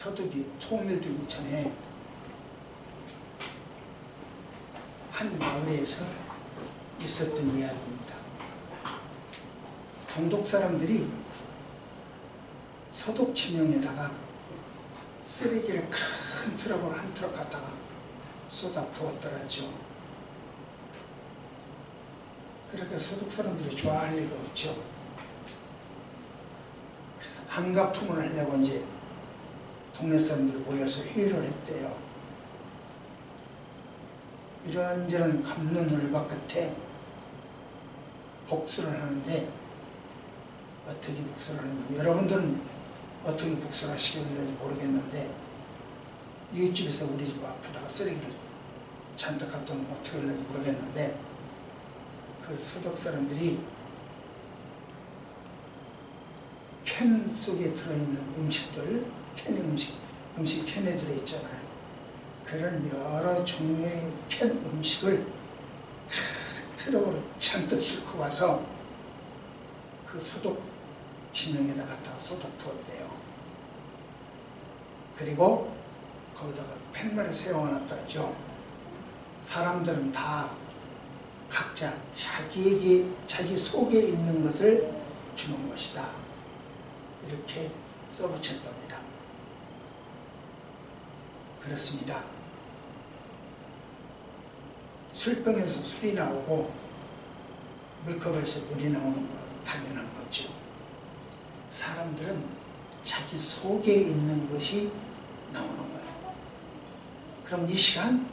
서독이 통일되기 전에 한 마을에서 있었던 이야기입니다. 동독 사람들이 서독 진영에다가 쓰레기를 큰 트럭으로 한 트럭 갖다가 쏟아 부었더라죠. 그러니까 서독 사람들이 좋아할 리가 없죠. 그래서 안가품을 하려고 이제 동네 사람들이 모여서 회의를 했대요. 이런저런 갑론을박 끝에 복수를 하는데 어떻게 복수를 하면, 여러분들은 어떻게 복수를 하시겠는지 모르겠는데 이웃집에서 우리 집 앞에다가 쓰레기를 잔뜩 갖다 놓으면 어떻게 하는지 모르겠는데, 그 서독 사람들이 캔 속에 들어있는 음식들, 캔의 음식 캔에 들어있잖아요. 그런 여러 종류의 캔 음식을 큰 트럭으로 잔뜩 싣고 와서 그 서독 진영에다 갖다가 쏟아 부었대요. 그리고 거기다가 팻말을 세워놨다죠. 사람들은 다 각자 자기 속에 있는 것을 주는 것이다, 이렇게 써붙였답니다. 그렇습니다. 술병에서 술이 나오고 물컵에서 물이 나오는 건 당연한 거죠. 사람들은 자기 속에 있는 것이 나오는 거예요. 그럼 이 시간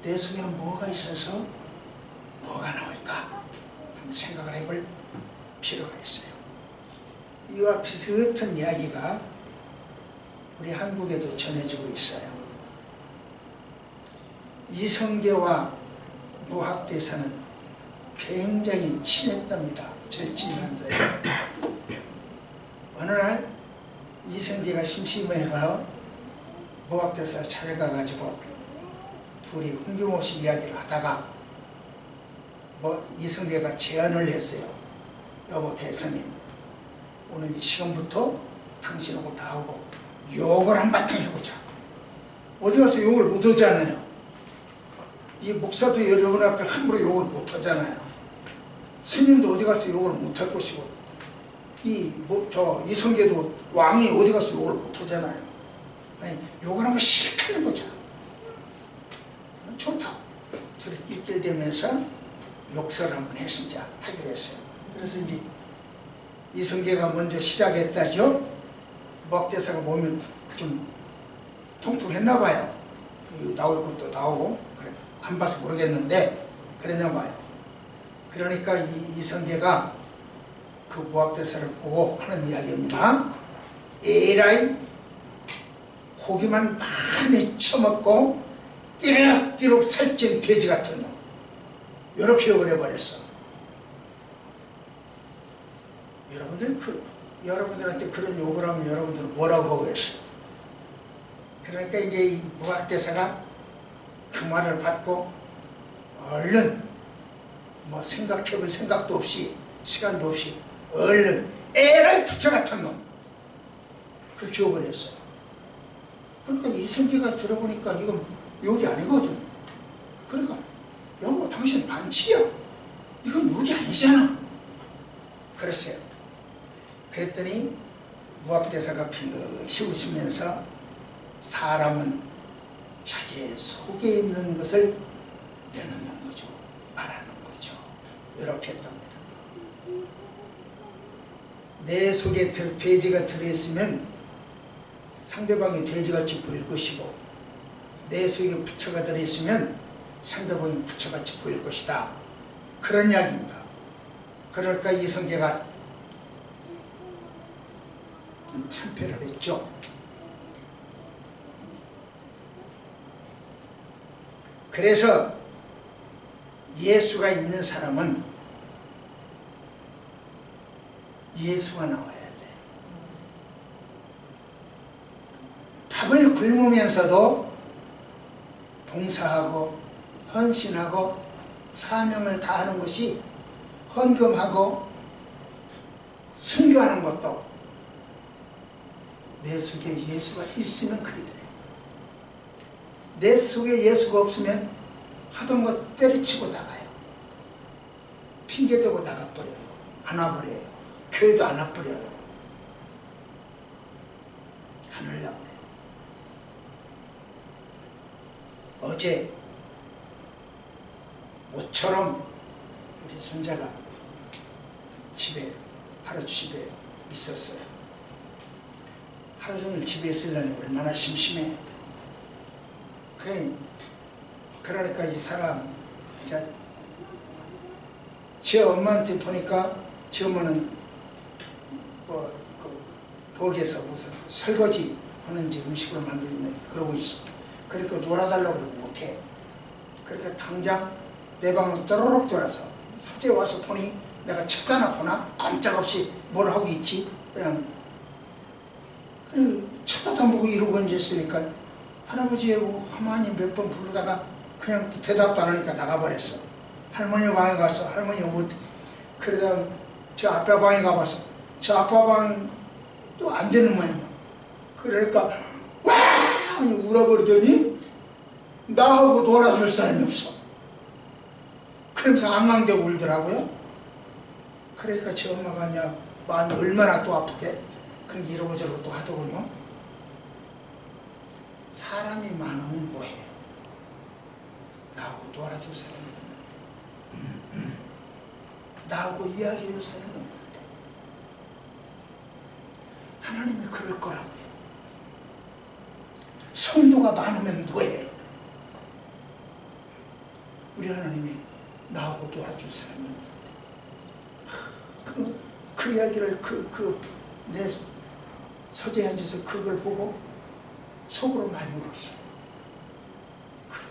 내 속에는 뭐가 있어서 뭐가 나올까 한번 생각을 해볼 필요가 있어요. 이와 비슷한 이야기가 우리 한국에도 전해지고 있어요. 이성계와 무학대사는 굉장히 친했답니다. 절친한 사이. 어느 날 이성계가 심심해서 무학대사를 찾아가가지고 둘이 흥김없이 이야기를 하다가 이성계가 제안을 했어요. 여보 대사님, 오늘 이 시간부터 당신하고 나하고 욕을 한바탕 해보자. 어디 가서 욕을 못 하잖아요. 이 목사도 여러분 앞에 함부로 욕을 못 하잖아요. 스님도 어디 가서 욕을 못 할 것이고, 이성계도 왕이 어디 가서 욕을 못 하잖아요. 아니, 욕을 한번 실컷 해보자. 좋다. 둘이 낄낄대면서 욕설을 한번 했으자 하기로 했어요. 그래서 이제 이성계가 먼저 시작했다죠. 무학대사가 보면 좀 통통했나 봐요. 나올 것도 나오고, 그래, 안 봐서 모르겠는데 그랬나 봐요. 그러니까 이성계가 그 무학대사를 보고 하는 이야기입니다. 에라이, 고기만 많이 처먹고 띠룩띠룩 살찐 돼지 같은 놈, 이렇게 욕을 해버렸어. 여러분들한테 그런 욕을 하면 여러분들은 뭐라고 하겠어요? 그러니까 이제 이 무학대사가 그 말을 받고 얼른 생각해볼 생각도 없이 시간도 없이 얼른 에라이 부처 같은 놈, 그렇게 욕을 했어요. 그러니까 이성계가 들어보니까 이건 욕이 아니거든. 그러니까 여보 당신 반치야, 이건 욕이 아니잖아 그랬어요. 그랬더니 무학대사가 피그시 웃으면서 사람은 자기의 속에 있는 것을 내놓는 거죠, 말하는 거죠, 이렇게 했답니다. 내 속에 돼지가 들어있으면 상대방이 돼지같이 보일 것이고, 내 속에 부처가 들어있으면 상대방이 부처같이 보일 것이다, 그런 이야기입니다. 그러니까 이성계가 참패를 했죠. 그래서 예수가 있는 사람은 예수가 나와야 돼. 밥을 굶으면서도 봉사하고 헌신하고 사명을 다하는 것이, 헌금하고 순교하는 것도 내 속에 예수가 있으면 그리 돼. 내 속에 예수가 없으면 하던 거 때려치고 나가요. 핑계대고 나가버려요. 안 와버려요. 교회도 안 와버려요. 안 하려고 그래요. 어제 모처럼 우리 손자가 하루 집에 있었어요. 하루 종일 집에 있으려니 얼마나 심심해. 그러니까 이 사람, 제 엄마한테 보니까 제 엄마는 부엌에서 무슨 설거지 하는지 음식을 만들면 그러고 있어. 그러니까 놀아달라고 못해. 그러니까 당장 내 방으로 떠르륵 돌아서 서재 와서 보니 내가 쳐다나 보나? 깜짝없이 뭘 하고 있지? 그냥 쳐다도 안 보고 이러고 앉았으니까 할아버지하고 할머니 몇 번 부르다가 그냥 대답도 안 하니까 나가버렸어. 할머니 방에 가서 할머니가 못, 그러다 저 아빠 방에 가봐서 저 아빠 방이 또 안 되는 모양이야. 그러니까 와! 하니 울어버리더니 나하고 놀아줄 사람이 없어. 그러면서 앙앙대고 울더라고요. 그러니까 제 엄마가 그냥 마음이 얼마나 또 아프게 그렇게 이러고 저러고 또 하더군요. 사람이 많으면 뭐해? 나하고 놀아줄 사람이 없는데, 나하고 이야기해줄 사람이 없는데, 하나님이 그럴 거라고요. 성도가 많으면 뭐해? 우리 하나님이 나하고 놀아줄 사람이 없는데, 그 이야기를 내 서재에 앉아서 그걸 보고 속으로 많이 울었어. 그래,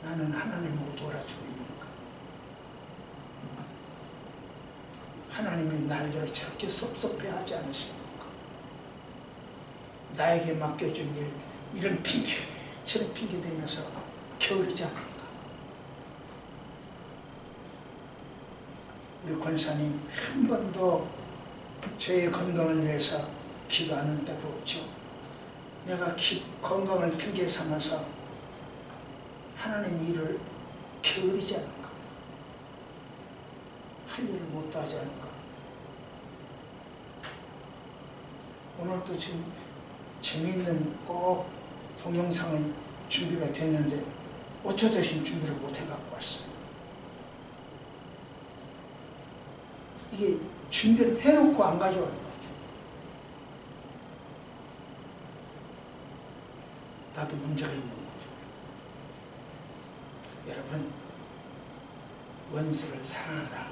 나는 하나님하고 놀아주고 있는가? 하나님이 날들을 저렇게 섭섭해하지 않으십니까? 나에게 맡겨준 일, 이런 핑계처럼 핑계대면서 게으르지 않는가? 우리 권사님 한 번도 저의 건강을 위해서 기도 안 할 데가 없죠. 내가 건강을 핑계 삼아서 하나님 일을 게으르지 않은가? 할 일을 못도 하지 않은가? 오늘도 지금 재미있는 꼭 동영상은 준비가 됐는데 어쩌다 지금 준비를 못 해갖고 왔어요. 이게 준비를 해놓고 안 가져가는 거죠. 나도 문제가 있는 거죠. 여러분, 원수를 사랑하라.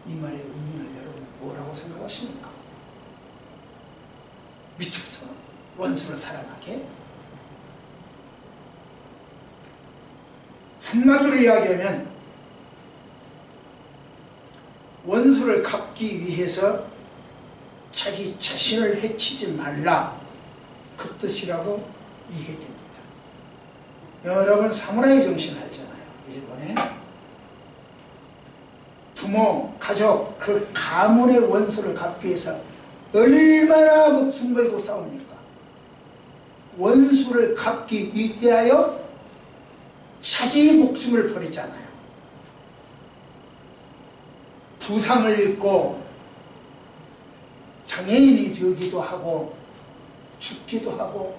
이 말의 의미를 여러분 뭐라고 생각하십니까? 미쳐서 원수를 사랑하게? 한마디로 이야기하면 원수를 갚기 위해서 자기 자신을 해치지 말라, 그 뜻이라고 이해됩니다. 여러분 사무라이 정신 알잖아요. 일본에 부모, 가족, 그 가문의 원수를 갚기 위해서 얼마나 목숨 걸고 싸웁니까? 원수를 갚기 위하여 자기 목숨을 버리잖아요. 부상을 입고 장애인이 되기도 하고 죽기도 하고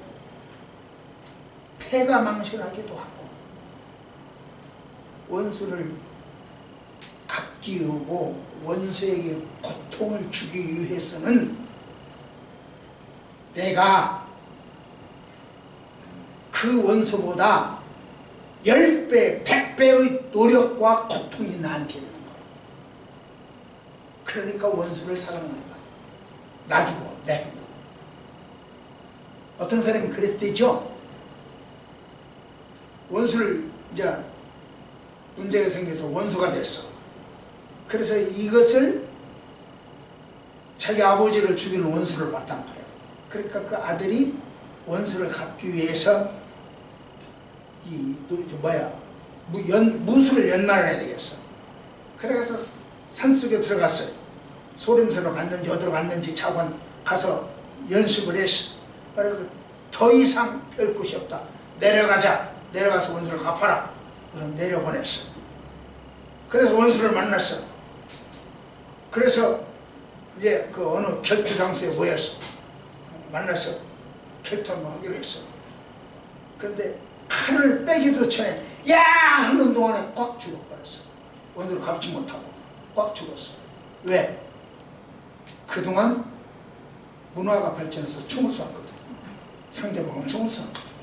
폐가 망신하기도 하고 원수를 갚기 위하고 원수에게 고통을 주기 위해서는 내가 그 원수보다 10배, 100배의 노력과 고통이 나한테 있는 거예요. 그러니까 원수를 사랑하는 거예요. 놔주고 내 행동. 어떤 사람이 그랬대죠. 원수를 이제 문제가 생겨서 원수가 됐어. 그래서 이것을 자기 아버지를 죽이는 원수를 봤단 말이에요. 그러니까 그 아들이 원수를 갚기 위해서 무술을 연말을 해야 되겠어. 그래서 산속에 들어갔어요. 소림새로 갔는지 어디로 갔는지 차관 가서 연습을 했어. 그리고 더 이상 별 곳이 없다. 내려가자. 내려가서 원수를 갚아라. 그럼 내려보냈어. 그래서 원수를 만났어. 그래서 이제 그 어느 결투 장소에 모였어. 만나서 결투를 하기로 했어. 그런데 칼을 빼기도 전에 야! 하는 동안에 꽉 죽어버렸어. 원수를 갚지 못하고 꽉 죽었어. 왜? 그동안 문화가 발전해서 총을 쏘았거든. 상대방은 총을 쏘았거든.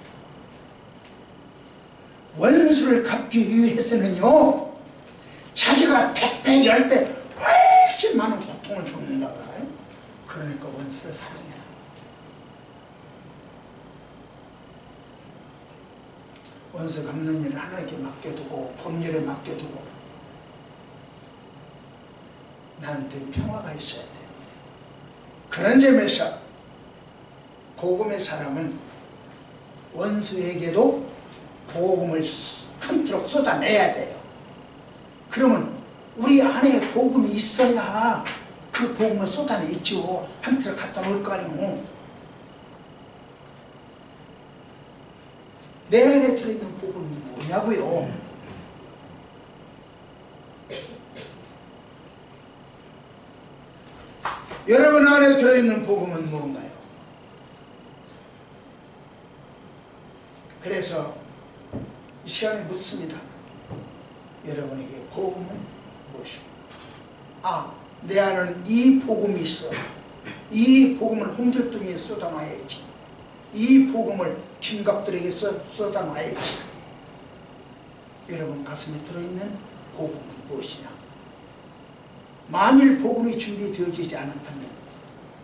원수를 갚기 위해서는요, 자기가 100배, 10배 훨씬 많은 고통을 겪는다. 그러니까 원수를 사랑해라. 원수 갚는 일을 하나님께 맡겨두고 법률에 맡겨두고 나한테 평화가 있어야 돼. 그런 점에서 복음의 사람은 원수에게도 복음을 한트럭 쏟아내야 돼요. 그러면 우리 안에 복음이 있어야 그 복음을 쏟아내죠. 한 트럭 갖다 놓을 거 아니에요. 내 안에 들어있는 복음은 뭐냐고요? 여러분 안에 들어있는 복음은 뭔가요? 그래서 이 시간에 묻습니다. 여러분에게 복음은 무엇입니까? 아, 내 안에는 이 복음이 있어. 이 복음을 홍길동에 쏟아놔야지. 이 복음을 김갑들에게 쏟아놔야지. 여러분 가슴에 들어있는 복음은 무엇이냐? 만일 복음이 준비되어지지 않았다면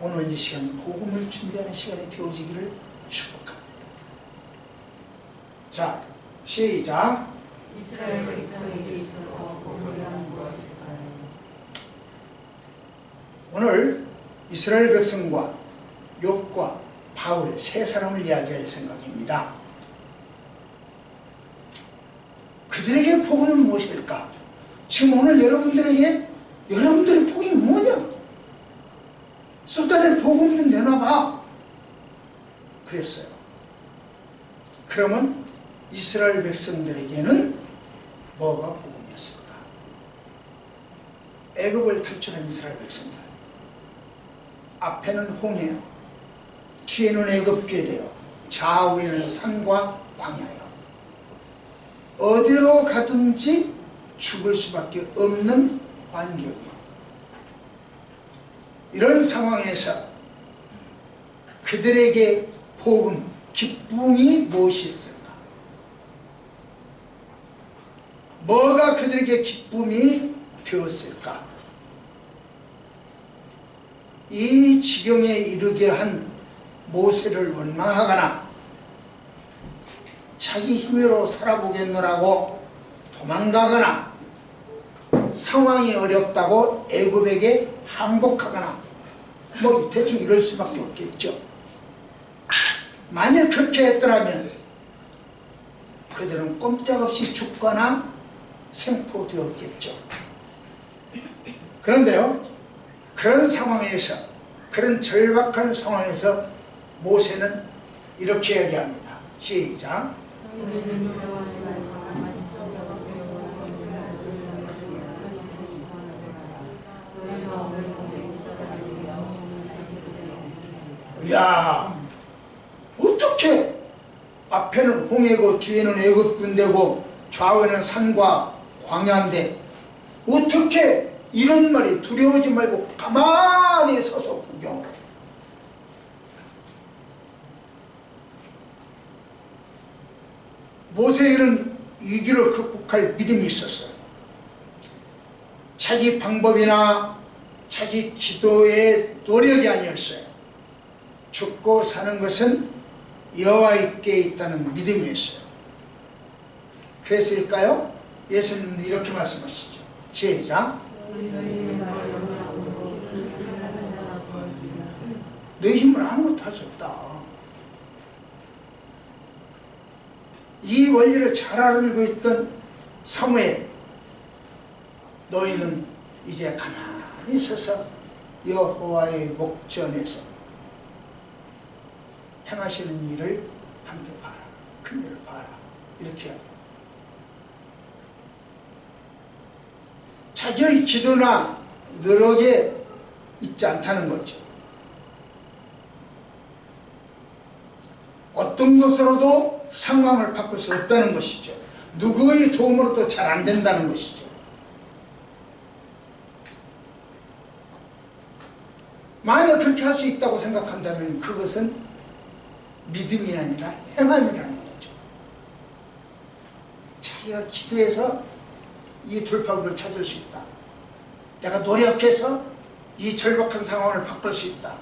오늘 이 시간 복음을 준비하는 시간이 되어지기를 축복합니다. 자, 시작. 이스라엘 백성에게 있어서 복음이란 무엇일까요? 오늘 이스라엘 백성과 욥과 바울 세 사람을 이야기할 생각입니다. 그들에게 복음은 무엇일까? 지금 오늘 여러분들에게 여러분들의 복음이 뭐냐? 쏟아낼 복음 좀 내놔봐. 그랬어요. 그러면 이스라엘 백성들에게는 뭐가 복음이었을까? 애굽을 탈출한 이스라엘 백성들. 앞에는 홍해요. 뒤에는 애굽궤대요. 좌우에는 산과 광야요. 어디로 가든지 죽을 수밖에 없는 환경이요. 이런 상황에서 그들에게 복음, 기쁨이 무엇이 있을까? 뭐가 그들에게 기쁨이 되었을까? 이 지경에 이르게 한 모세를 원망하거나 자기 힘으로 살아보겠노라고 도망가거나 상황이 어렵다고 애굽에게 항복하거나 뭐 대충 이럴 수밖에 없겠죠. 만약 그렇게 했더라면 그들은 꼼짝없이 죽거나 생포되었겠죠. 그런데요, 그런 상황에서, 그런 절박한 상황에서 모세는 이렇게 얘기합니다. 시작. 이야, 어떻게 앞에는 홍해고 뒤에는 애굽 군대고 좌우에는 산과 광야인데 어떻게 이런 말이 두려워하지 말고 가만히 서서 구경을 해? 모세에는 위기를 극복할 믿음이 있었어요. 자기 방법이나 자기 기도의 노력이 아니었어요. 죽고 사는 것은 여호와께 있다는 믿음이었어요. 그래서일까요? 예수님은 이렇게 말씀하시죠. 시작. 내 힘으로 아무것도 할 수 없다. 이 원리를 잘 알고 있던 사무엘, 너희는 이제 가만히 서서 여호와의 목전에서 행하시는 일을 함께 봐라. 큰 일을 봐라. 이렇게 해야 돼요. 자기의 기도나 노력에 있지 않다는 거죠. 어떤 것으로도 상황을 바꿀 수 없다는 것이죠. 누구의 도움으로도 잘 안 된다는 것이죠. 만약 그렇게 할 수 있다고 생각한다면 그것은 믿음이 아니라 행함이라는 거죠. 자기가 기도해서 이 돌파구를 찾을 수 있다. 내가 노력해서 이 절박한 상황을 바꿀 수 있다.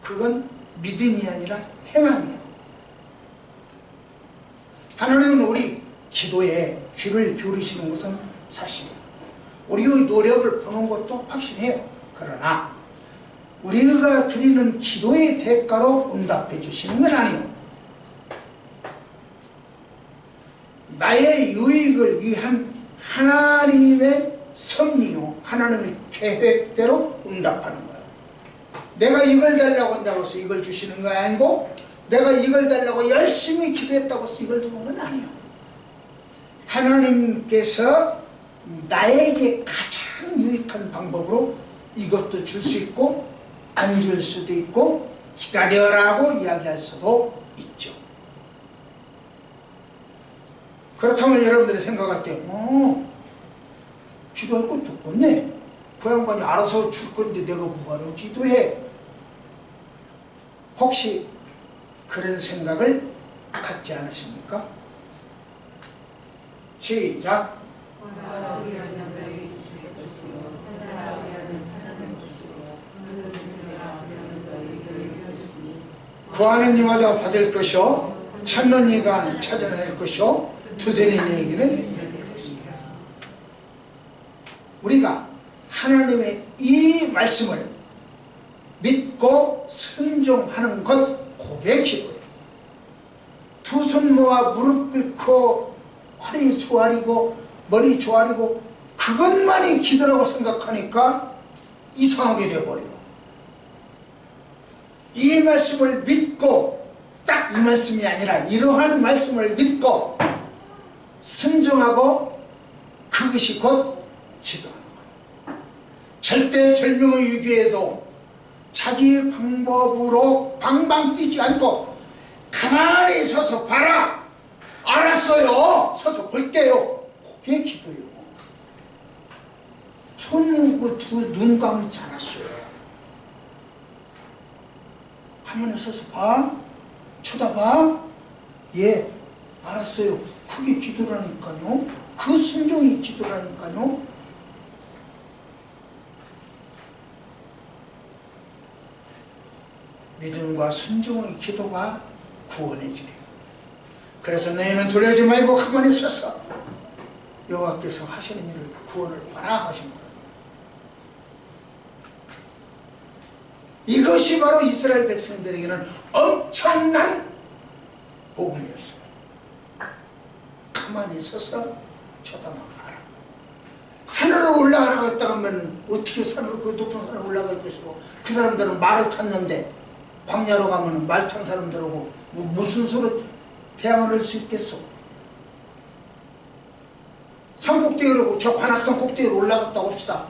그건 믿음이 아니라 행함이에요. 하나님은 우리 기도에 귀를 기울이시는 것은 사실이에요. 우리의 노력을 보는 것도 확실해요. 그러나 우리가 드리는 기도의 대가로 응답해 주시는 건 아니에요. 나의 유익을 위한 하나님의 섭리요, 하나님의 계획대로 응답하는 거예요. 내가 이걸 달라고 한다고 해서 이걸 주시는 거 아니고, 내가 이걸 달라고 열심히 기도했다고 해서 이걸 주는 건 아니에요. 하나님께서 나에게 가장 유익한 방법으로 이것도 줄 수 있고 안 줄 수도 있고 기다려라고 이야기할 수도 있죠. 그렇다면 여러분들이 생각할 때 기도할 것도 없네. 그 양반이 알아서 줄 건데 내가 뭐하러 기도해? 혹시 그런 생각을 갖지 않으십니까? 시작. 구하는 이마다 받을 것이요 찾는 이가 찾아낼 것이요 두드리는 이에게는 우리가 하나님의 이 말씀을 믿고 순종하는 것, 그게 기도예요. 두 손 모아 무릎 꿇고 허리 조아리고 머리 조아리고 그것만이 기도라고 생각하니까 이상하게 되어버려요. 이 말씀을 믿고, 딱 이 말씀이 아니라 이러한 말씀을 믿고 순종하고 그것이 곧 기도하는 거예요. 절대절명의 위기에도 자기 방법으로 방방 뛰지 않고 가만히 서서 봐라. 알았어요. 서서 볼게요. 그게 기도예요. 손 묶고 눈 감지 않았어요. 가만히 서서 봐. 쳐다봐. 예, 알았어요. 그게 기도라니까요. 그 순종이 기도라니까요. 믿음과 순종의 기도가 구원의 길이에요. 그래서 너희는 두려워하지 말고 가만히 서서 여호와께서 하시는 일을 구원을 봐라 하신 거예요. 이것이 바로 이스라엘 백성들에게는 엄청난 복음이었어요. 가만히 서서 쳐다만 봐라. 산으로 올라가라고 했다가 하면 어떻게 산으로, 그 높은 산으로 올라갈 것이고, 그 사람들은 말을 탔는데 광야로 가면 말 탄 사람들하고 무슨 수로 대항을 할 수 있겠어? 산 꼭대기로, 저 관악산 꼭대기로 올라갔다고 합시다.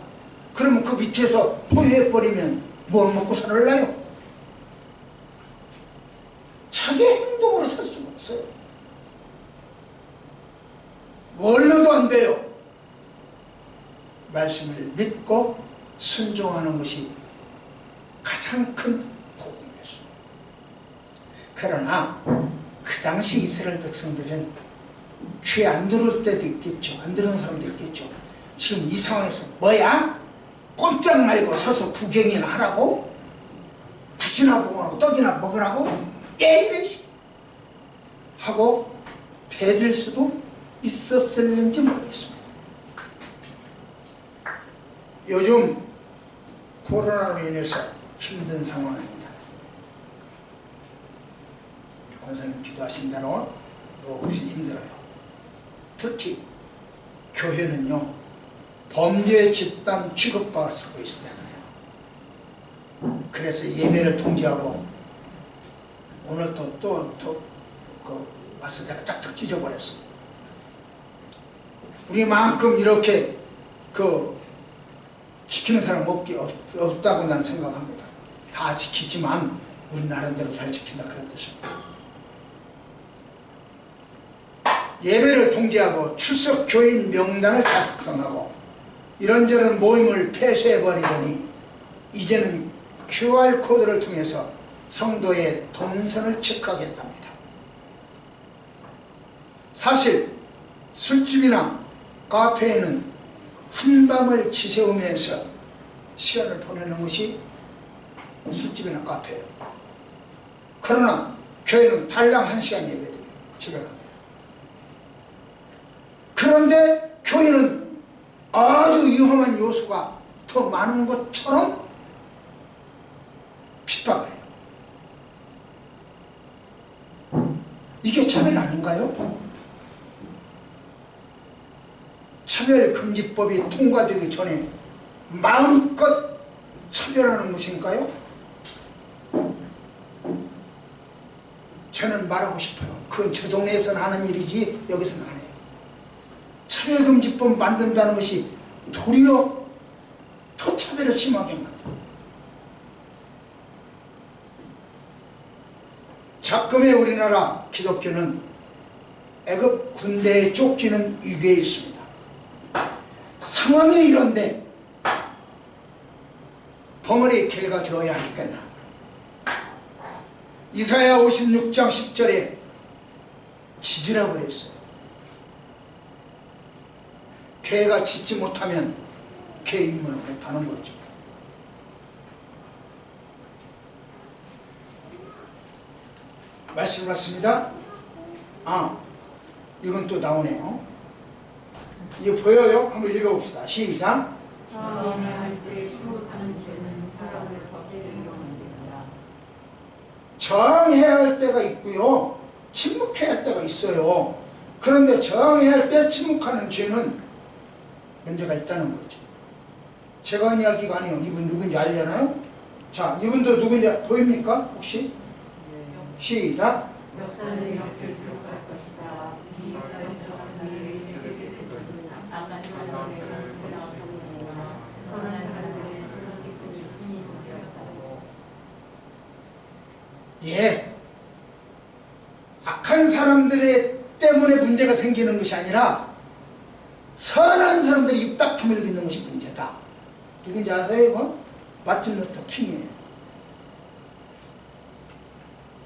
그러면 그 밑에서 포위해버리면 뭘 먹고 살을래요? 자기 행동으로 살 수가 없어요. 뭘로도 안 돼요. 말씀을 믿고 순종하는 것이 가장 큰 복음이었어요. 그러나 그 당시 이스라엘 백성들은 귀에 안 들을 때도 있겠죠. 안 들은 사람도 있겠죠. 지금 이 상황에서 뭐야? 꼼짝 말고 서서 구경이나 하라고? 굿이나 보고 떡이나 먹으라고? 이래 하고 대들 수도 있었을는지 모르겠습니다. 요즘 코로나로 인해서 힘든 상황입니다. 권사님 기도하신 대로 혹시 힘들어요. 특히 교회는요, 범죄 집단 취급받아 쓰고 있잖아요. 그래서 예배를 통제하고 오늘 와서 내가 짝짝 찢어버렸어. 우리만큼 이렇게 지키는 사람 없다고 나는 생각합니다. 다 지키지만 우리 나름대로 잘 지킨다 그런 뜻입니다. 예배를 통제하고 출석 교인 명단을 작성하고 이런저런 모임을 폐쇄해버리더니 이제는 QR코드를 통해서 성도의 동선을 체크하겠답니다. 사실 술집이나 카페에는 한밤을 지새우면서 시간을 보내는 것이 술집이나 카페예요. 그러나 교회는 달랑 1시간 예배드려요. 집에 갑니다. 그런데 교회는 아주 위험한 요소가 더 많은 것처럼 핍박을 해요. 이게 차별 아닌가요? 차별금지법이 통과되기 전에 마음껏 차별하는 것인가요? 저는 말하고 싶어요. 그건 저 동네에서는 하는 일이지 여기서는 안 해요. 차별금지법 만든다는 것이 도리어 더 차별을 심하게 만들어요. 작금의 우리나라 기독교는 애굽 군대에 쫓기는 위기에 있습니다. 상황이 이런데 벙어리 개가 되어야 하겠나. 이사야 56장 10절에 짖으라고 그랬어요. 개가 짖지 못하면 개 임무를 못하는 거죠. 말씀 같습니다. 이건 또 나오네요. 이거 보여요? 한번 읽어봅시다. 시작. 정해할 때 침묵하는 죄는 사람을 법대적으로 만든다. 정해야 할 때가 있고요. 침묵해야 할 때가 있어요. 그런데 정해야 할 때 침묵하는 죄는 문제가 있다는 거죠. 제가 한 이야기가 아니에요. 이분 누군지 알려나요? 자, 이분도 누군지 보입니까? 혹시? 시작. 역사는 옆에 기록할 것이다. 이 사회적 미래의 제대를 나까지 완성되는 죄가 없으므로 선한 사람들의 선한 기쁨이 침묵되었다고. 예. 악한 사람들의 때문에 문제가 생기는 것이 아니라 선한 사람들이 입다툼을 빚는 것이 문제다. 누군지 아세요? 이거? 마틴 루터 킹이에요.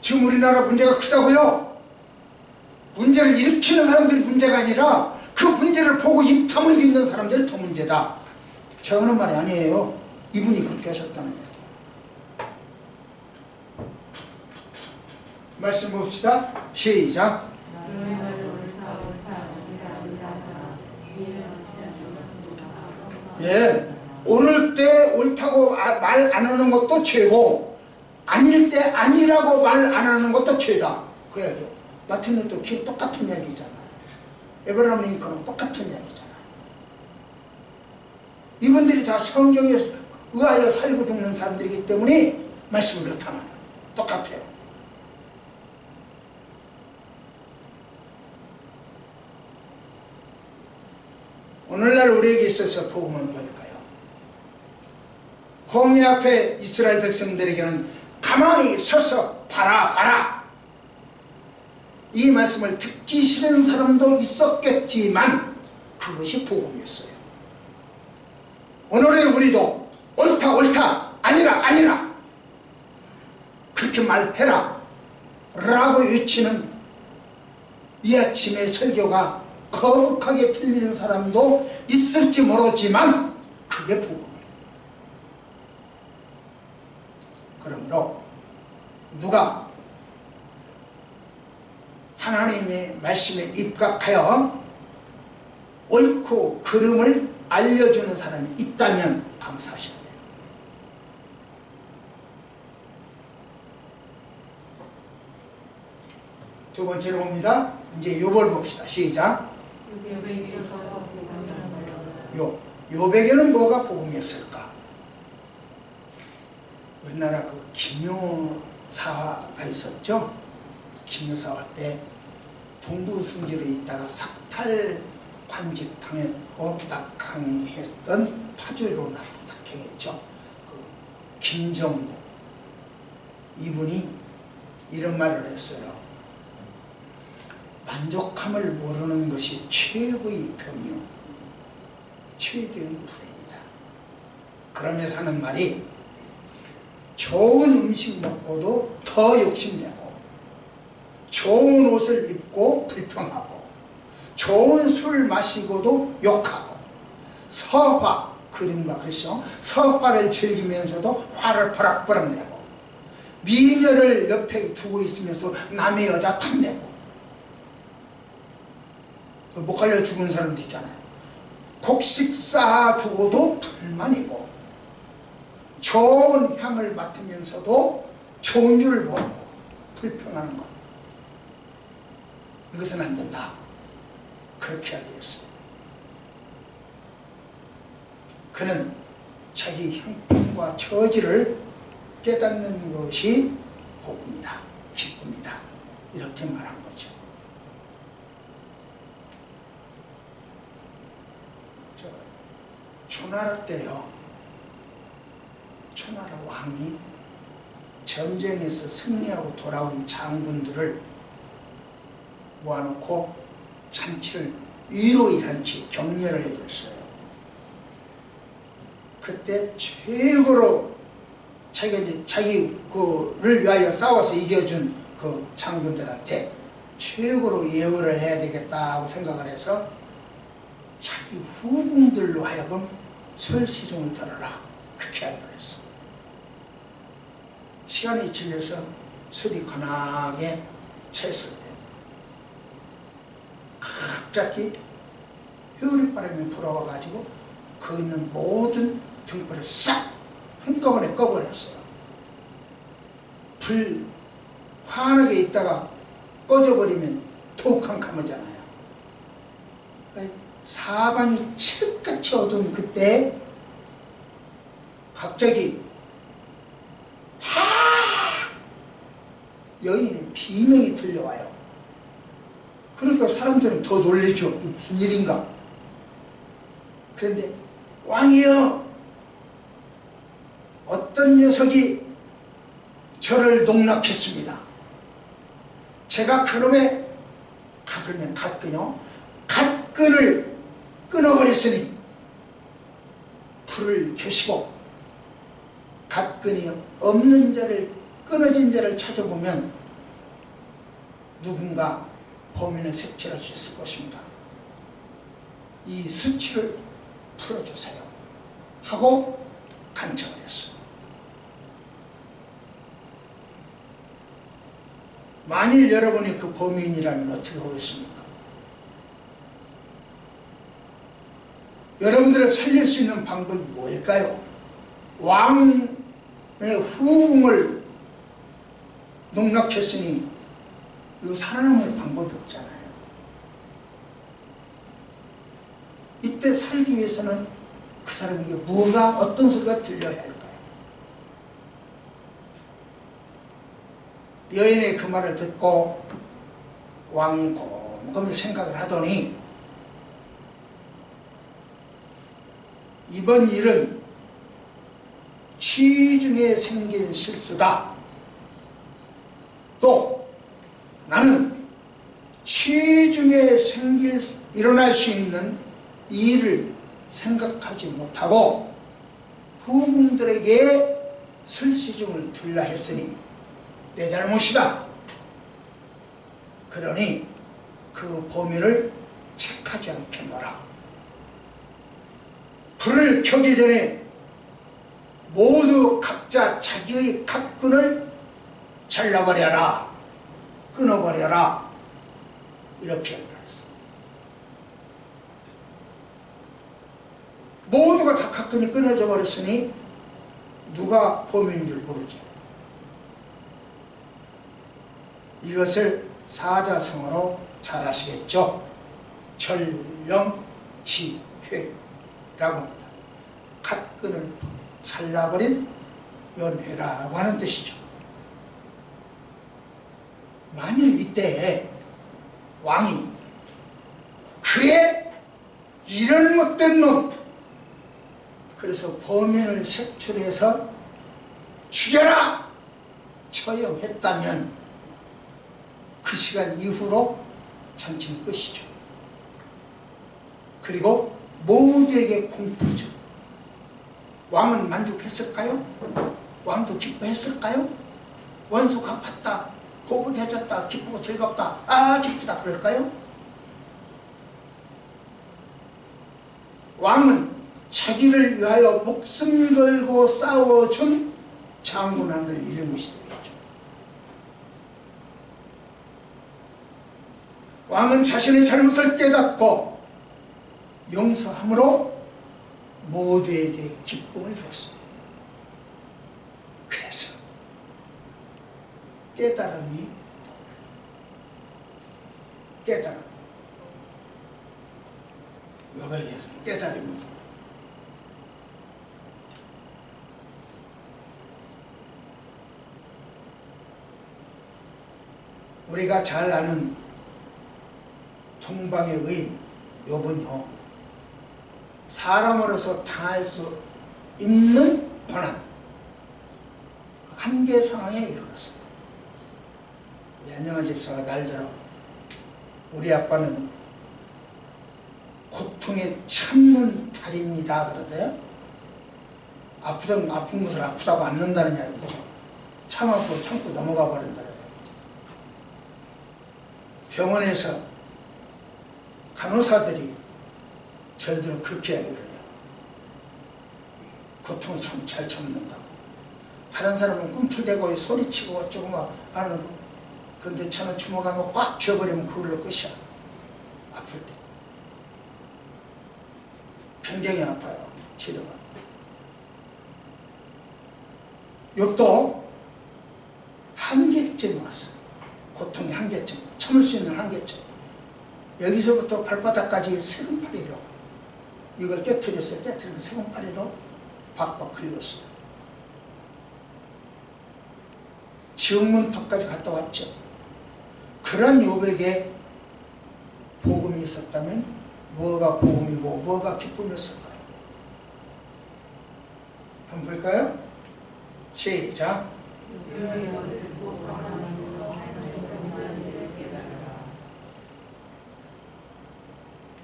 지금 우리나라 문제가 크다고요? 문제를 일으키는 사람들이 문제가 아니라 그 문제를 보고 입담을 빚는 사람들이 더 문제다. 제가 하는 말이 아니에요. 이분이 그렇게 하셨다는 얘기예요. 말씀 봅시다. 시작. 예, 옳을 때 옳다고 말 안 하는 것도 죄고 아닐 때 아니라고 말 안 하는 것도 죄다. 그 이야기요. 마틴 루터 킹 똑같은 이야기잖아요. 에브라함 링컨은 똑같은 이야기잖아요. 이분들이 다 성경에 의하여 살고 죽는 사람들이기 때문에 말씀은 그렇다 말이에요. 똑같아요. 오늘날 우리에게 있어서 복음은 뭘까요? 홍해 앞에 이스라엘 백성들에게는 가만히 서서 봐라 이 말씀을 듣기 싫은 사람도 있었겠지만 그것이 복음이었어요. 오늘의 우리도 옳다 아니라 그렇게 말해라 라고 외치는 이 아침의 설교가 거북하게 들리는 사람도 있을지 모르지만 그게 복음이에요. 그러므로 누가 하나님의 말씀에 입각하여 옳고 그름을 알려주는 사람이 있다면 감사하셔야 돼요. 두 번째로 봅니다. 이제 욥을 봅시다. 시작. 욥에게는 뭐가 복음이었을까? 우리나라 그 김효 사화가 있었죠. 김여사화 때 동부승지로 있다가 삭탈 관직 당했고 낙항했던 파주로 낙항했죠. 그 김정국 이분이 이런 말을 했어요. 만족함을 모르는 것이 최고의 병이요 최대의 불행이다. 그러면서 하는 말이 좋은 음식 먹고도 더 욕심내고 좋은 옷을 입고 불평하고 좋은 술 마시고도 욕하고 서화 그림과 글쎄요 서화를 즐기면서도 화를 버럭버럭 내고 미녀를 옆에 두고 있으면서 남의 여자 탐내고 못 갈려 죽은 사람도 있잖아요. 곡식 쌓아두고도 불만이고 좋은 향을 맡으면서도 좋은 줄 모르고 불평하는 것, 이것은 안 된다. 그렇게 하겠습니다. 그는 자기 형편과 처지를 깨닫는 것이 복입니다. 기쁨이다. 이렇게 말한 거죠. 초나라 때요, 초나라 왕이 전쟁에서 승리하고 돌아온 장군들을 모아놓고 잔치를, 위로의 잔치, 격려를 해줬어요. 그때 최고로 자기 그를 위하여 싸워서 이겨준 그 장군들한테 최고로 예우를 해야 되겠다고 생각을 해서 자기 후궁들로 하여금 설시중을 들어라, 그렇게 하기로 했어. 시간이 질려서 술이 거나게 채했을 때 갑자기 효리바람이 불어와가지고 거기 있는 모든 등불을 싹 한꺼번에 꺼버렸어요. 불 환하게 있다가 꺼져버리면 더욱 캄캄하잖아요. 사방이 칠흑같이 어두운 그때 갑자기 여인의 비명이 들려와요. 그러니까 사람들은 더 놀라죠. 무슨 일인가. 그런데 왕이여, 어떤 녀석이 저를 농락했습니다. 제가 그놈의 갓을면 갓끈요, 갓끈을 끊어버렸으니 불을 켜시고 갓끈이 없는 자를, 끊어진 자를 찾아보면 누군가 범인을 색출할 수 있을 것입니다. 이 수치를 풀어주세요 하고 간청을 했어요. 만일 여러분이 그 범인이라면 어떻게 하겠습니까? 여러분들을 살릴 수 있는 방법이 뭘까요? 왕의 후궁을 농락했으니 이거 살아남을 방법이 없잖아요. 이때 살기 위해서는 그 사람에게 뭐가, 어떤 소리가 들려야 할까요? 여인의 그 말을 듣고 왕이 곰곰이 생각을 하더니 이번 일은 취중에 생긴 실수다. 또 나는 취중에 일어날 수 있는 일을 생각하지 못하고 후궁들에게 술시중을 들라 했으니 내 잘못이다. 그러니 그 범인을 책하지 않겠노라. 불을 켜기 전에 모두 각자 자기의 갓끈을 잘라버려라, 끊어버려라, 이렇게 하기로 했어요. 모두가 다 갓끈이 끊어져 버렸으니 누가 범인인 줄 모르죠. 이것을 사자성어로 잘 아시겠죠? 전령지회라고 합니다. 갓끈을 잘라버린 연회라고 하는 뜻이죠. 만일 이때 왕이 그의 이런 못된 놈, 그래서 범인을 색출해서 죽여라! 처형했다면 그 시간 이후로 잔치는 끝이죠. 그리고 모두에게 공포죠. 왕은 만족했을까요? 왕도 기뻐했을까요? 원수 갚았다, 보복해졌다, 기쁘고 즐겁다, 아 기쁘다 그럴까요? 왕은 자기를 위하여 목숨 걸고 싸워준 장군왕을 잃은 것이 되겠죠. 왕은 자신의 잘못을 깨닫고 용서함으로 모두에게 기쁨을 주었습니다. 그래서 깨달음이 깨달음, 요백에서 깨달음이 우리가 잘 아는 동방의 의인 욥은요, 사람으로서 당할 수 있는 고난, 한계 상황에 이르렀어요. 우리 안녕한 집사가 날더러 우리 아빠는 고통에 참는 달인이다 그러대요. 아픈 것을 아프다고 안 는다는 이야기죠. 참고 넘어가 버린다는 이야기죠. 병원에서 간호사들이 절대로 그렇게 이야기를 해요. 고통을 참 잘 참는다고. 다른 사람은 꿈틀대고 소리치고 어쩌고 막 하는 거. 그런데 저는 주먹하면 꽉 쥐어버리면 그걸로 끝이야. 아플 때. 굉장히 아파요, 치료가. 욥도 한계점이 왔어요. 고통의 한계점, 참을 수 있는 한계점. 여기서부터 발바닥까지 세금파리로 이걸 깨트렸어요. 깨트리고 세금파리로 박박 긁었어요. 지옥문턱까지 갔다 왔죠. 그런 욥에게 복음이 있었다면 뭐가 복음이고 뭐가 기쁨이었을까요? 한번 볼까요? 시작.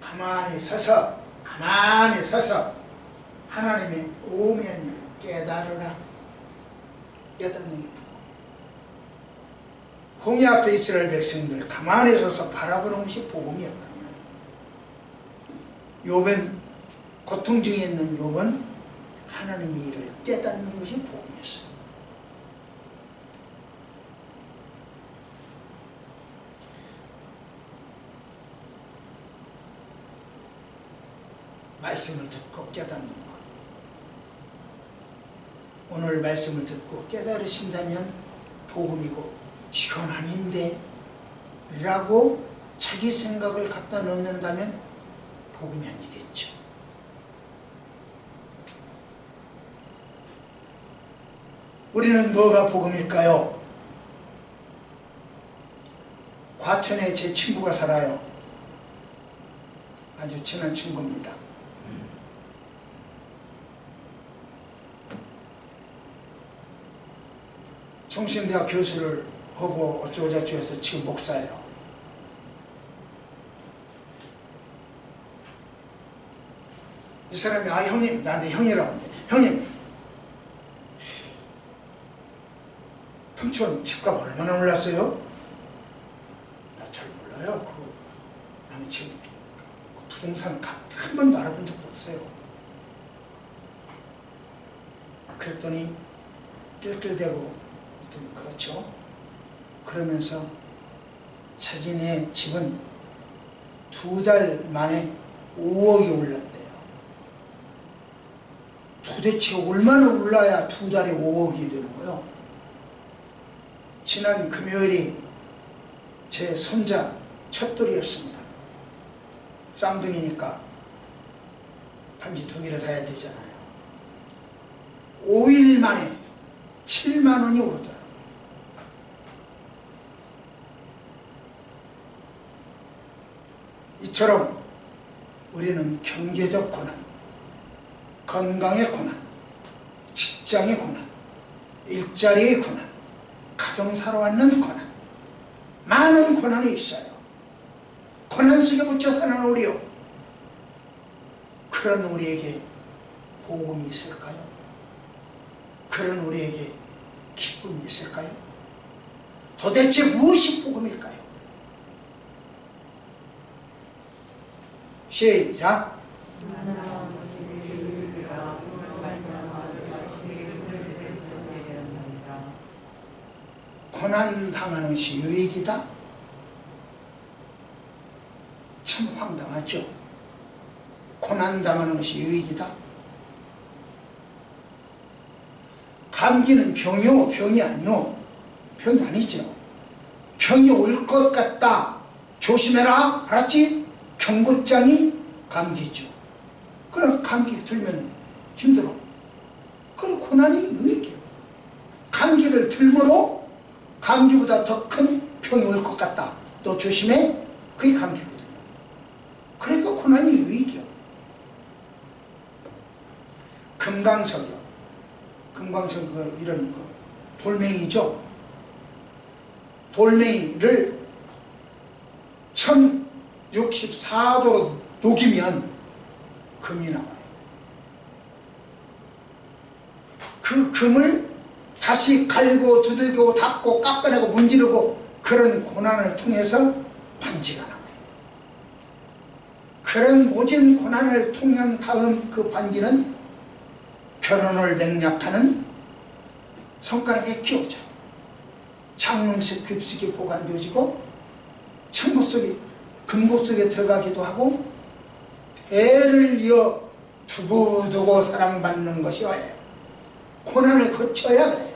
가만히 서서 하나님의 오면을 깨달으라. 깨닫는 게 홍해 앞에 이스라엘 백성들 가만히 서서 바라보는 것이 복음이었다면, 욥은 고통 중에 있는 욥은 하나님의 일을 깨닫는 것이 복음이었어요. 말씀을 듣고 깨닫는 것. 오늘 말씀을 듣고 깨달으신다면 복음이고, 이건 아닌데 라고 자기 생각을 갖다 넣는다면 복음이 아니겠죠. 우리는 뭐가 복음일까요? 과천에 제 친구가 살아요. 아주 친한 친구입니다. 성신대학 교수를 하고 어쩌고저쩌고 해서 지금 목사예요. 이 사람이 형님, 나한테 형이라고 하는데, 형님 평촌 집값 얼마나 올랐어요? 나 잘 몰라요. 그거 나는 지금 부동산 한 번도 알아본 적도 없어요. 그랬더니 낄낄대고 그렇죠. 그러면서 자기네 집은 2달 만에 5억이 올랐대요. 도대체 얼마나 올라야 2달에 5억이 되는 거예요? 지난 금요일이 제 손자 첫돌이었습니다. 쌍둥이니까 반지 2개를 사야 되잖아요. 5일 만에 7만 원이 오르더라고요. 이처럼 우리는 경제적 고난, 건강의 고난, 직장의 고난, 일자리의 고난, 가정 살아왔는 고난, 많은 고난이 있어요. 고난 속에 붙여 사는 우리요. 그런 우리에게 복음이 있을까요? 그런 우리에게 기쁨이 있을까요? 도대체 무엇이 복음일까요? 시작. 고난 당하는 것이 유익이다? 참 황당하죠. 고난 당하는 것이 유익이다? 감기는 병이요, 병이 아니요. 병이 아니죠. 병이 올 것 같다. 조심해라. 알았지? 경고장이 감기죠. 그럼 감기 들면 힘들어. 그럼 고난이 유익이에요. 감기를 들므로 감기보다 더 큰 병이 올 것 같다. 너 조심해. 그게 감기거든요. 그러니까 고난이 유익이요. 금강석이요. 금강석 이런 돌멩이죠. 돌멩이를 1064도로 녹이면 금이 나와요. 그 금을 다시 갈고 두들기고 닦고 깎아내고 문지르고 그런 고난을 통해서 반지가 나와요. 그런 모진 고난을 통한 다음 그 반지는 결혼을 맹약하는 손가락에 끼워져 장롱식 깊숙이 보관되어지고 천국 속에 금고 속에 들어가기도 하고 대를 이어 두고두고 사랑받는 것이 원래요. 고난을 거쳐야 그래요.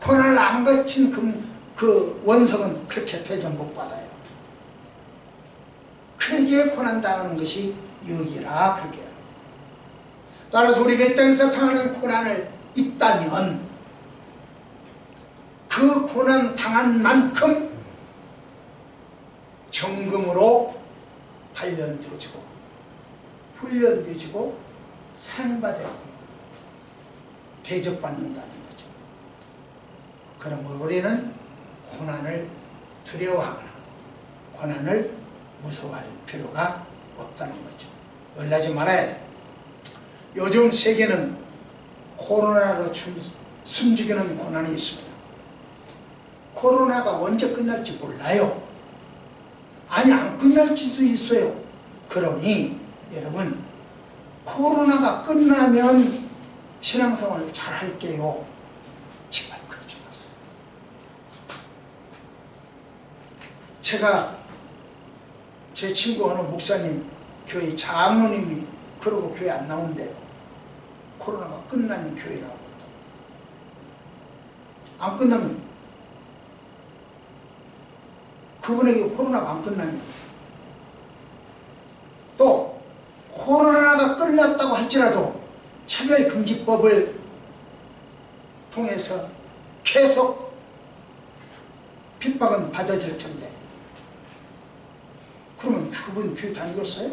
고난을 안 거친 그 원석은 그렇게 대접 못 받아요. 그러기에 고난당하는 것이 유익이라 그렇게 해요. 따라서 우리가 이 땅에서 당하는 고난을 있다면 그 고난 당한 만큼 정금으로 단련되어지고 훈련되어지고 상받아야 대접받는다는 거죠. 그러므로 우리는 고난을 두려워하거나 고난을 무서워할 필요가 없다는 거죠. 놀라지 말아야 돼. 요즘 세계는 코로나로 숨죽이는 고난이 있습니다. 코로나가 언제 끝날지 몰라요. 아니 안 끝날 수도 있어요. 그러니 여러분 코로나가 끝나면 신앙생활을 잘 할게요. 제발 그러지 마세요. 제가 제 친구 어느 목사님 교회 장로님이 그러고 교회 안 나온대요. 코로나가 끝나면 교회 나오겠다. 안 끝나면 그분에게 코로나가 안 끝나면 또 코로나가 끝났다고 할지라도 차별금지법을 통해서 계속 핍박은 받아질 텐데 그러면 그분 교회 다니겠어요?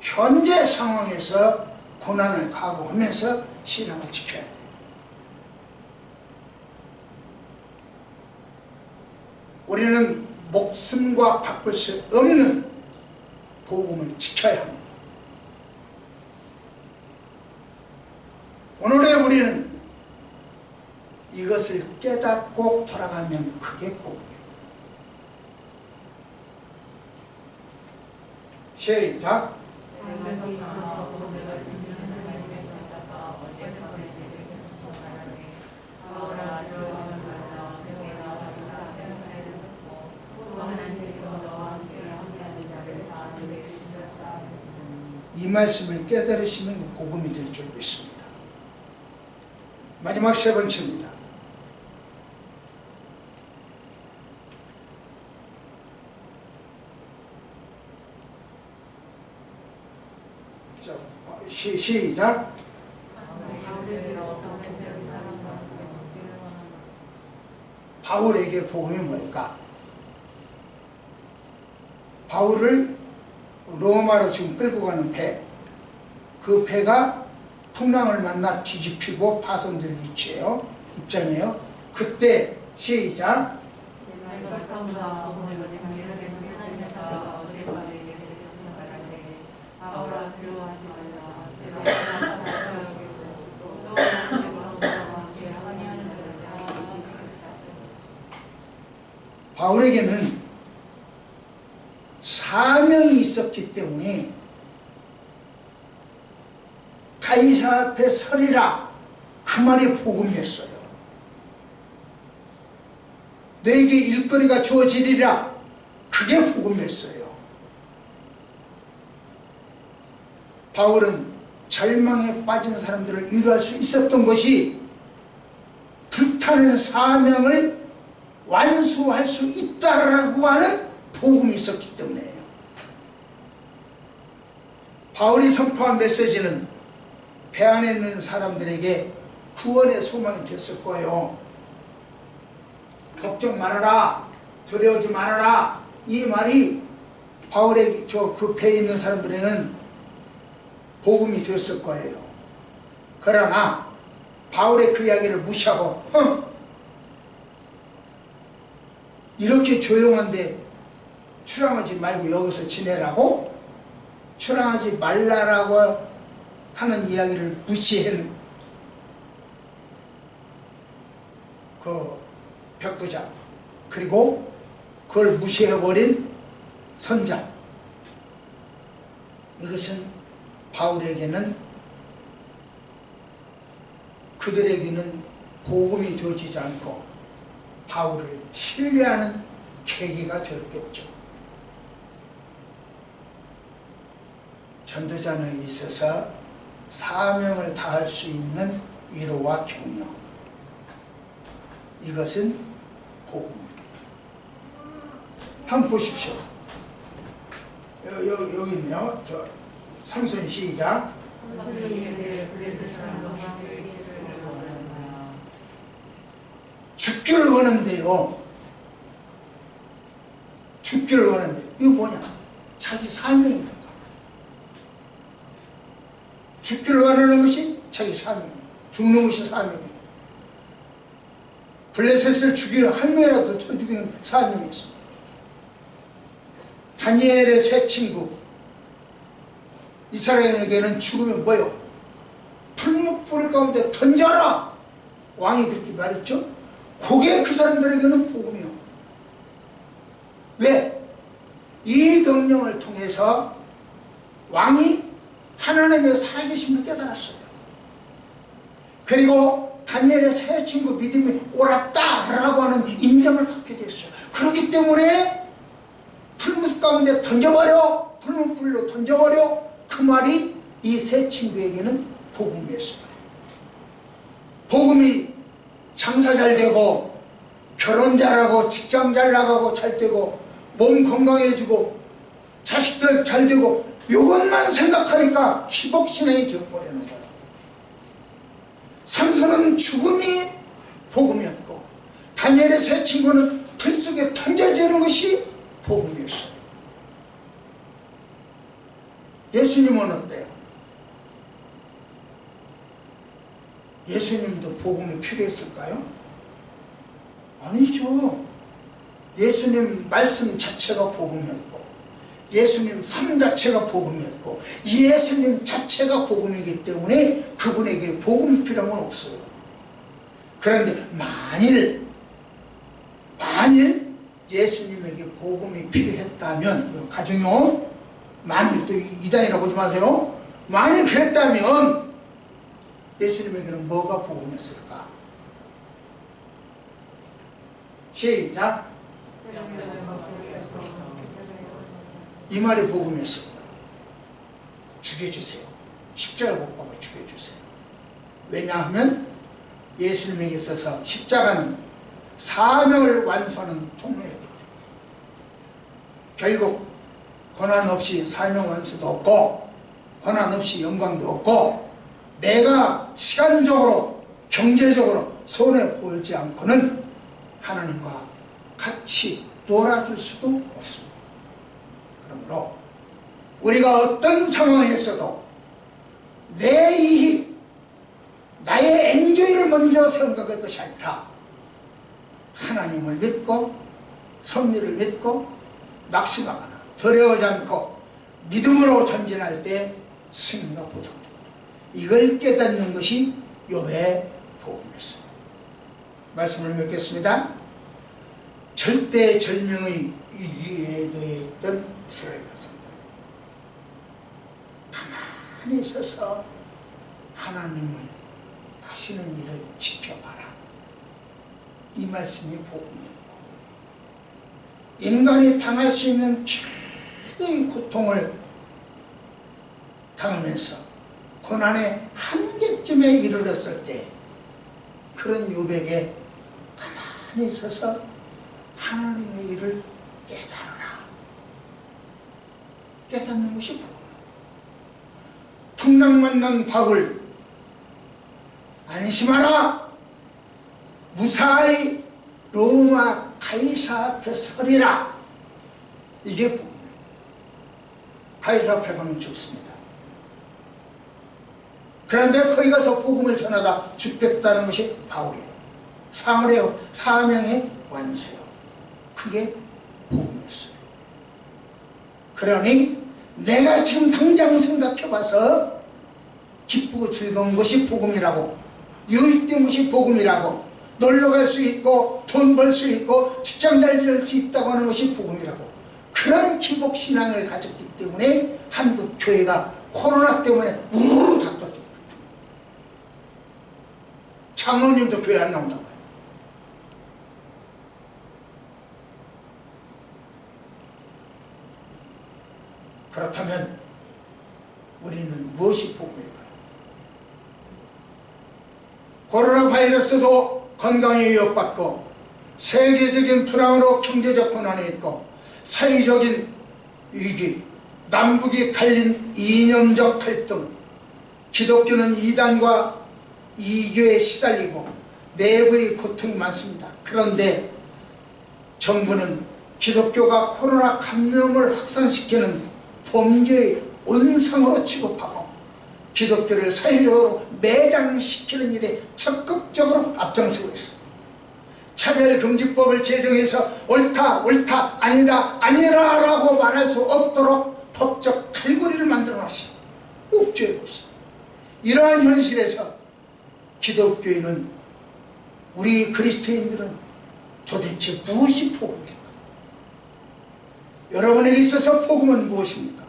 현재 상황에서 고난을 각오하면서 신앙을 지켜야 돼요. 우리는 목숨과 바꿀 수 없는 복음을 지켜야 합니다. 오늘의 우리는 이것을 깨닫고 돌아가면 그게 복음이에요. 시작. 이 말씀을 깨달으시면 복음이 될 줄 믿습니다. 마지막 세 번째입니다. 자, 시작. 바울에게 복음이 뭘까? 바울을 로마로 지금 끌고 가는 배, 그 배가 풍랑을 만나 뒤집히고 파손될 입장이에요. 그때 시작. 바울에게는 사명이 있었기 때문에 가이사 앞에 서리라, 그 말이 복음이었어요. 너에게 일거리가 주어지리라, 그게 복음이었어요. 바울은 절망에 빠진 사람들을 위로할 수 있었던 것이 불타는 사명을 완수할 수 있다라고 하는 복음이 있었기 때문이에요. 바울이 선포한 메시지는 배 안에 있는 사람들에게 구원의 소망이 됐을 거예요. 걱정 말아라, 두려워하지 말아라, 이 말이 바울의 그 배에 있는 사람들에게는 복음이 되었을 거예요. 그러나 바울의 그 이야기를 무시하고 이렇게 조용한데 출항하지 말고 여기서 지내라고, 출항하지 말라라고 하는 이야기를 무시한 그 벽도자, 그리고 그걸 무시해버린 선장, 이것은 바울에게는, 그들에게는 복음이 되어지지 않고 바울을 신뢰하는 계기가 되었겠죠. 전도자는 있어서 사명을 다할 수 있는 위로와 격려, 이것은 복음입니다. 한번 보십시오. 여기 있네요. 저 삼손 시작. 죽기를 원한대요. 죽기를 원한대요. 이거 뭐냐? 자기 사명입니다. 죽기를 원하는 것이 자기 사명이에요. 죽는 것이 사명이에요. 블레셋을 죽이려 한 명이라도 쳐 죽이는 사명이 있어요. 다니엘의 세 친구, 이스라엘에게는 죽으면 뭐요? 풀무불 가운데 던져라! 왕이 그렇게 말했죠? 그게 그 사람들에게는 복음이요. 왜? 이 명령을 통해서 왕이 하나님의 살아계심을 깨달았어요. 그리고 다니엘의 세 친구 믿음이 옳았다라고 하는 인정을 받게 됐어요. 그렇기 때문에 풀무불 가운데 던져버려! 풀무불로 던져버려! 그 말이 이 세 친구에게는 복음이었어요. 복음이 장사 잘 되고, 결혼 잘하고, 직장 잘 나가고 잘 되고, 몸 건강해지고, 자식들 잘 되고, 이것만 생각하니까 희복신앙이 되어버리는 거예요. 삼손은 죽음이 복음이었고, 다니엘의 세 친구는 풀 속에 던져지는 것이 복음이었어요. 예수님은 어때요? 예수님도 복음이 필요했을까요? 아니죠. 예수님 말씀 자체가 복음이었고, 예수님 삶 자체가 복음이었고, 예수님 자체가 복음이기 때문에 그분에게 복음이 필요한 건 없어요. 그런데 만일 예수님에게 복음이 필요했다면, 가정요, 만일, 또 이단이라고 하지 마세요. 만일 그랬다면 예수님에게는 뭐가 복음이었을까? 시작. 이 말이 복음이었어요. 죽여주세요. 십자가 못 박아 죽여주세요. 왜냐하면 예수님에게 있어서 십자가는 사명을 완수하는 통로였기 때문에, 결국 고난 없이 사명 완수도 없고, 고난 없이 영광도 없고, 내가 시간적으로 경제적으로 손해보지 않고는 하나님과 같이 놀아줄 수도 없습니다. 그러므로 우리가 어떤 상황에서도 내 이익, 나의 엔조이를 먼저 생각할 것이 아니라 하나님을 믿고 섭리를 믿고 낙심하거나 두려워하지 않고 믿음으로 전진할 때 승리가 보장됩니다. 이걸 깨닫는 것이 욥의 복음이었어요. 말씀을 맺겠습니다. 절대절명의 위기에 놓여 있던 이스라엘 백성들, 가만히 서서 하나님을 하시는 일을 지켜봐라. 이 말씀이 복음이었고, 인간이 당할 수 있는 최대의 고통을 당하면서 고난의 한계점에 이르렀을 때 그런 욥에게 가만히 서서 하나님의 일을 깨달으라. 깨닫는 것이 복음입니다. 풍랑만난 바울, 안심하라. 무사히 로마 가이사 앞에 서리라. 이게 복음입니다. 가이사 앞에 가면 죽습니다. 그런데 거기 가서 복음을 전하다 죽겠다는 것이 바울이에요. 사명의 완수요. 그게 복음이었어요. 그러니 내가 지금 당장 생각해봐서 기쁘고 즐거운 것이 복음이라고, 유익된 것이 복음이라고, 놀러갈 수 있고 돈 벌 수 있고 직장 다닐 수 있다고 하는 것이 복음이라고, 그런 기복신앙을 가졌기 때문에 한국 교회가 코로나 때문에 우르르 다 떨어져. 장로님도 교회 안 나온다고요. 그렇다면 우리는 무엇이 복음일까요? 코로나 바이러스도 건강에 위협받고 세계적인 불황으로 경제적 고난이 있고 사회적인 위기, 남북이 갈린 이념적 갈등, 기독교는 이단과 이교에 시달리고 내부의 고통이 많습니다. 그런데 정부는 기독교가 코로나 감염을 확산시키는 범죄의 온상으로 취급하고 기독교를 사회적으로 매장시키는 일에 적극적으로 앞장서고 있습니다. 차별금지법을 제정해서 옳다 아니다 아니라라고 말할 수 없도록 법적 갈고리를 만들어 놨습니다. 옥죄해 보시죠. 이러한 현실에서 기독교인은, 우리 그리스도인들은 도대체 무엇이 복음입니까? 여러분에게 있어서 복음은 무엇입니까?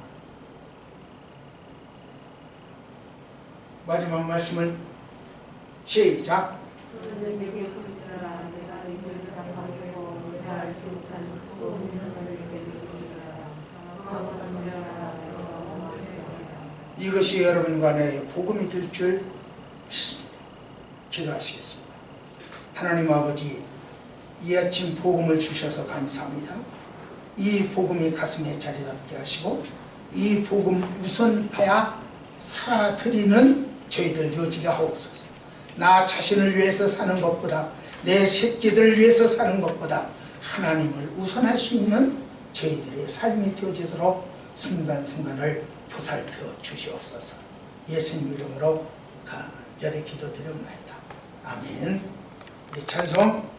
마지막 말씀을 시작. 이것이 여러분과 나의 복음이 될 줄 믿습니다. 기도하시겠습니다. 하나님 아버지, 이 아침 복음을 주셔서 감사합니다. 이 복음이 가슴에 자리 잡게 하시고 이 복음 우선하여 살아드리는 저희들 되어지게 하옵소서. 나 자신을 위해서 사는 것보다, 내 새끼들을 위해서 사는 것보다 하나님을 우선할 수 있는 저희들의 삶이 되어지도록 순간순간을 보살펴 주시옵소서. 예수님 이름으로 간절히 기도드립니다. 아멘. 이 찬송